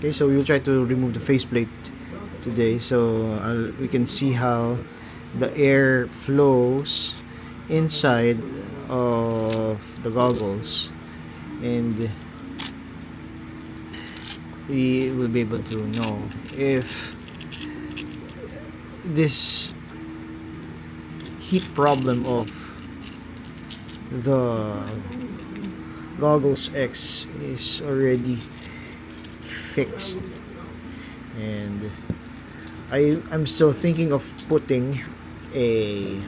Okay, so we'll try to remove the faceplate today, so we can see how the air flows inside of the goggles, and we will be able to know if this heat problem of the goggles X is already fixed. And I'm still thinking of putting a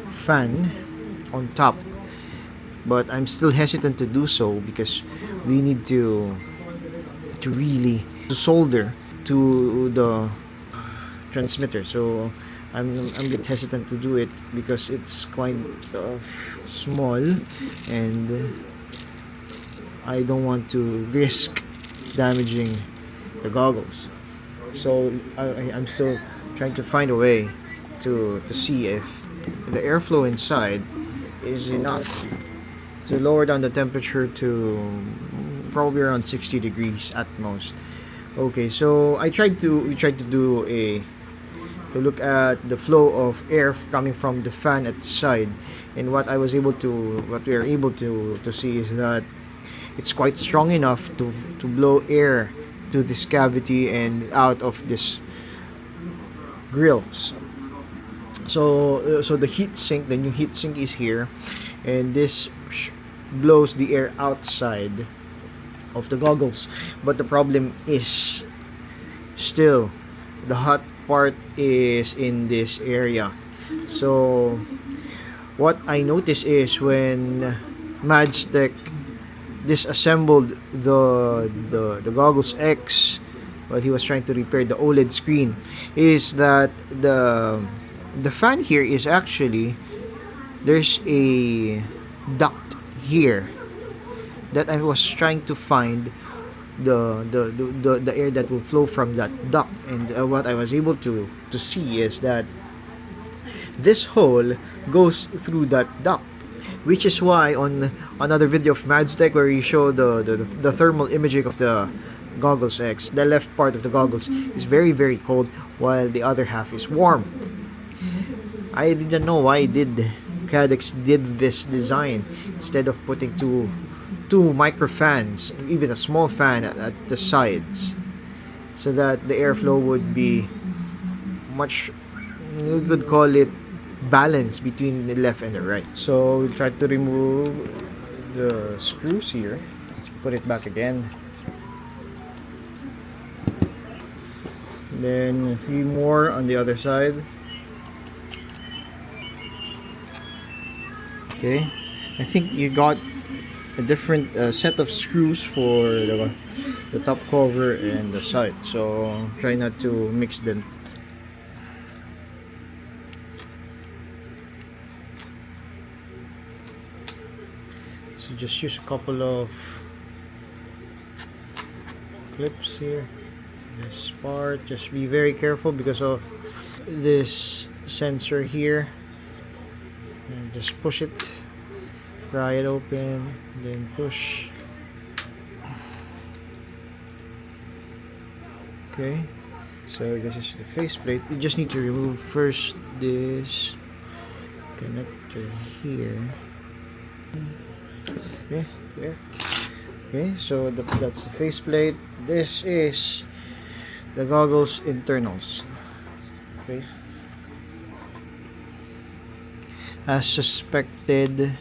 fan on top, but I'm still hesitant to do so because we need to really solder to the transmitter. So I'm a bit hesitant to do it because it's quite small, and I don't want to risk damaging the goggles. So I'm still trying to find a way to see if the airflow inside is enough to lower down the temperature to probably around 60 degrees at most. Okay, so we tried to look at the flow of air coming from the fan at the side, and what we are able to see is that it's quite strong enough to blow air to this cavity and out of this grills. So the new heat sink is here, and this blows the air outside of the goggles. But the problem is still the hot part is in this area. So what I noticed is when Magstech disassembled the goggles X while he was trying to repair the OLED screen, is that the fan here is actually, there's a duct here that I was trying to find the air that will flow from that duct, and what I was able to see is that this hole goes through that duct, which is why on another video of Magstech where you show the thermal imaging of the goggles X, the left part of the goggles is very very cold while the other half is warm. I didn't know why Cadex did this design instead of putting two micro fans, even a small fan at the sides, so that the airflow would be much, you could call it, balance between the left and the right. So we'll try to remove the screws here. Let's put it back again. Then 3 more on the other side. Okay, I think you got a different set of screws for the top cover and the side, so try not to mix them. So just use a couple of clips here. This part, just be very careful because of this sensor here, and just push it, pry it open, then push. Okay, so this is the faceplate. You just need to remove first this connector here. Okay, there. Okay, so that's the faceplate. This is the goggles internals. Okay, as suspected,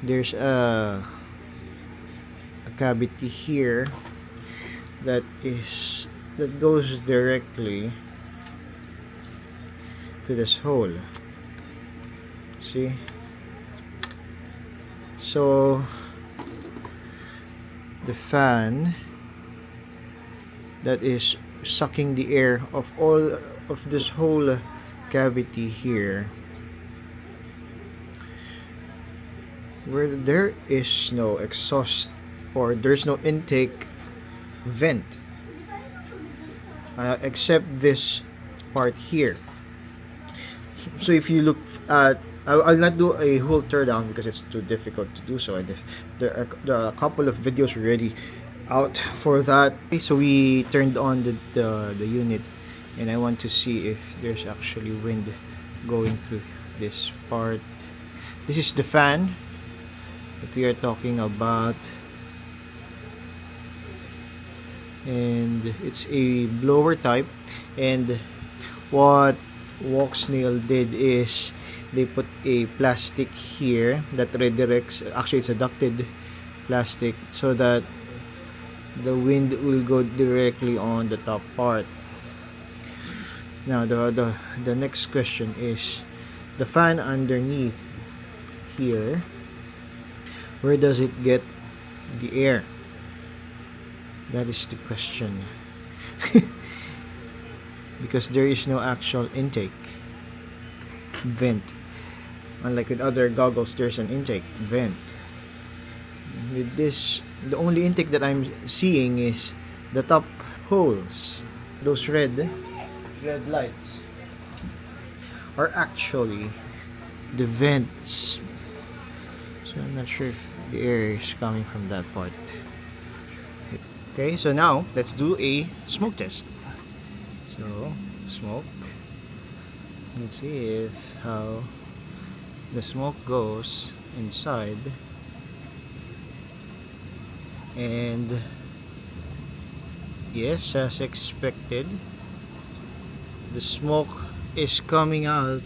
there's a cavity here that goes directly to this hole. See? So the fan that is sucking the air of all of this whole cavity here, where there is no exhaust or there's no intake vent except this part here. So if you look at, I'll not do a whole teardown because it's too difficult to do so. There are a couple of videos already out for that. Okay, so we turned on the unit, and I want to see if there's actually wind going through this part. This is the fan that we are talking about, and it's a blower type. And what Walksnail did is they put a plastic here that redirects, actually it's a ducted plastic, so that the wind will go directly on the top part. Now the next question is the fan underneath here, where does it get the air? That is the question. Because there is no actual intake vent. Unlike with other goggles, there's an intake vent. With this, the only intake that I'm seeing is the top holes. Those red lights are actually the vents. So I'm not sure if the air is coming from that part. Okay, so now let's do a smoke test. So smoke. Let's see if how the smoke goes inside. And yes, as expected, the smoke is coming out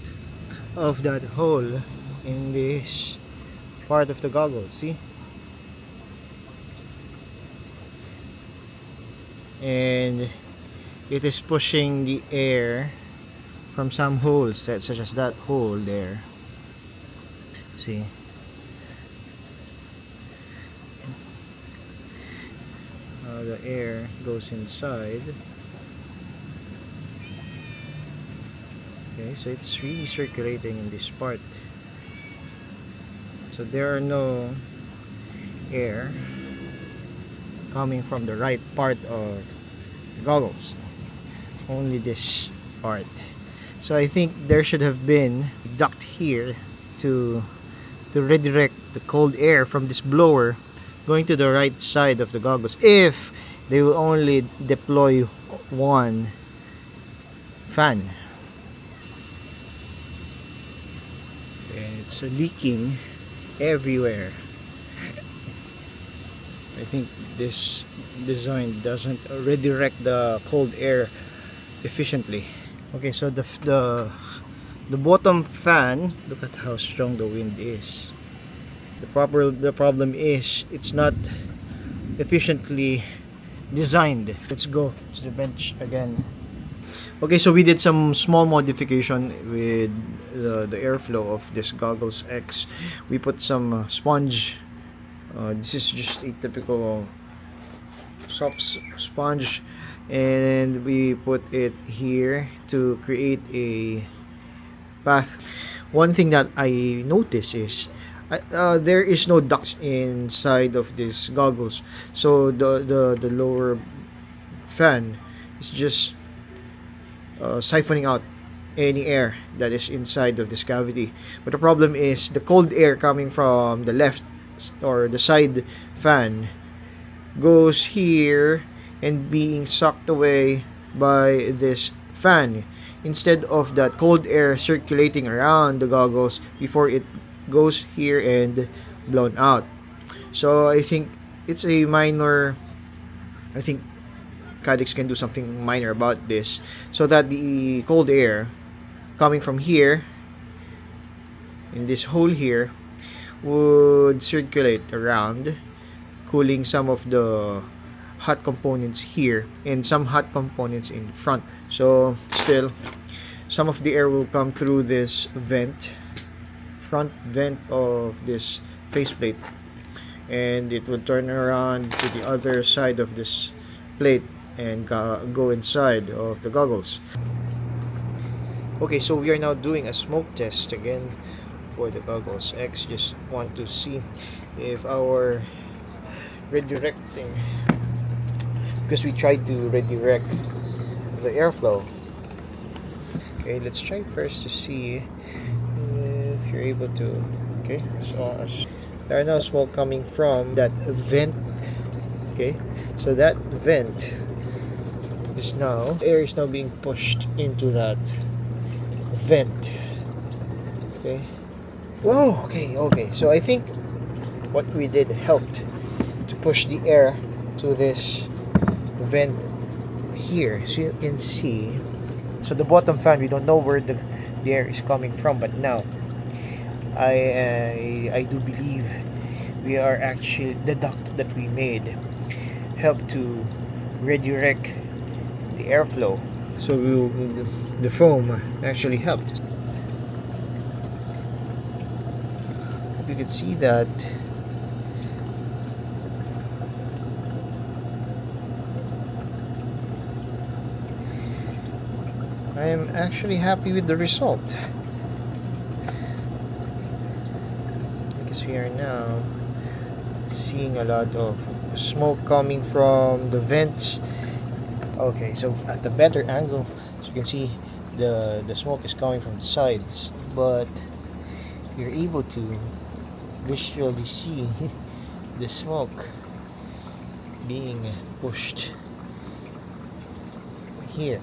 of that hole in this part of the goggles. See? And it is pushing the air from some holes, such as that hole there. See? The air goes inside. Okay, so it's really circulating in this part. So there are no air coming from the right part of the goggles, only this part. So I think there should have been a duct here to redirect the cold air from this blower going to the right side of the goggles, if they will only deploy one fan. And it's leaking everywhere. I think this design doesn't redirect the cold air efficiently. Okay, so the bottom fan, look at how strong the wind is. The problem is it's not efficiently designed. Let's go to the bench again. Okay, so we did some small modification with the airflow of this Goggles X. We put some sponge. This is just a typical soft sponge, and we put it here to create a path. One thing that I notice is there is no duct inside of these goggles, so the lower fan is just siphoning out any air that is inside of this cavity. But the problem is the cold air coming from the left or the side fan goes here and being sucked away by this fan, instead of that cold air circulating around the goggles before it goes here and blown out. So I think it's a minor, I think Caddx can do something minor about this, so that the cold air coming from here in this hole here would circulate around, cooling some of the hot components here and some hot components in front. So still some of the air will come through this vent, front vent of this faceplate, and it would turn around to the other side of this plate and go inside of the goggles. Okay, so we are now doing a smoke test again for the Goggles X. Just want to see if our redirecting, because we tried to redirect the airflow. Okay, let's try first to see if you're able to. Okay, so there are no smoke coming from that vent Okay, so that vent is now, air is now being pushed into that vent. Okay. Whoa, okay. So I think what we did helped to push the air to this vent here. So you can see, so the bottom fan, we don't know where the air is coming from, but now I do believe we are actually, the duct that we made helped to redirect the airflow. So the foam actually helped. You can see that I am actually happy with the result, because we are now seeing a lot of smoke coming from the vents. Okay, so at the better angle, as you can see, the smoke is coming from the sides, but you're able to visually see the smoke being pushed here.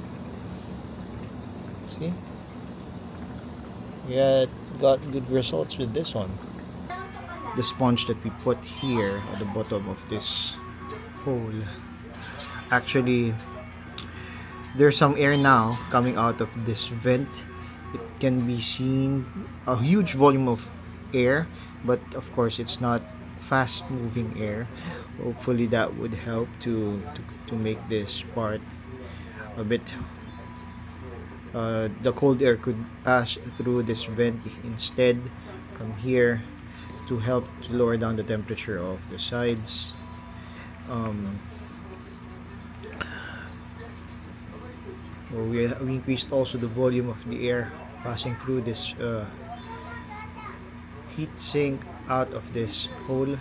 See, we got good results with this one. The sponge that we put here at the bottom of this hole, actually there's some air now coming out of this vent. It can be seen a huge volume of air, but of course it's not fast moving air. Hopefully that would help to make this part a bit, the cold air could pass through this vent instead from here, to help to lower down the temperature of the sides. We increased also the volume of the air passing through this heat sink out of this hole.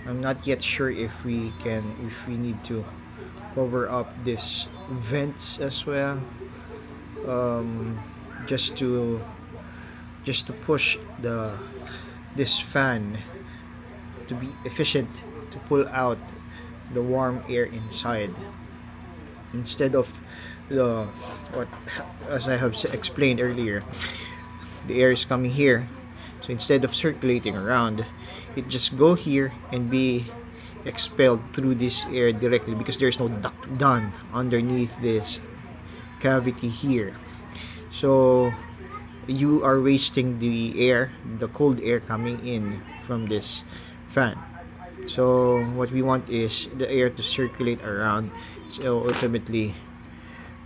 I'm not yet sure if we need to cover up this vents as well, just to push this fan to be efficient, to pull out the warm air inside, instead of the what, as I have explained earlier, the air is coming here, so instead of circulating around, it just go here and be expelled through this air directly, because there's no duct done underneath this cavity here. So you are wasting the air, the cold air coming in from this fan. So what we want is the air to circulate around, so ultimately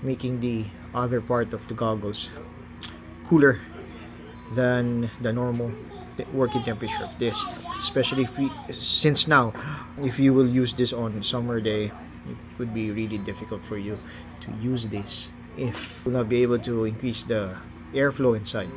making the other part of the goggles cooler than the normal working temperature of this. Especially since now, if you will use this on summer day, it would be really difficult for you to use this if you will not be able to increase the airflow inside.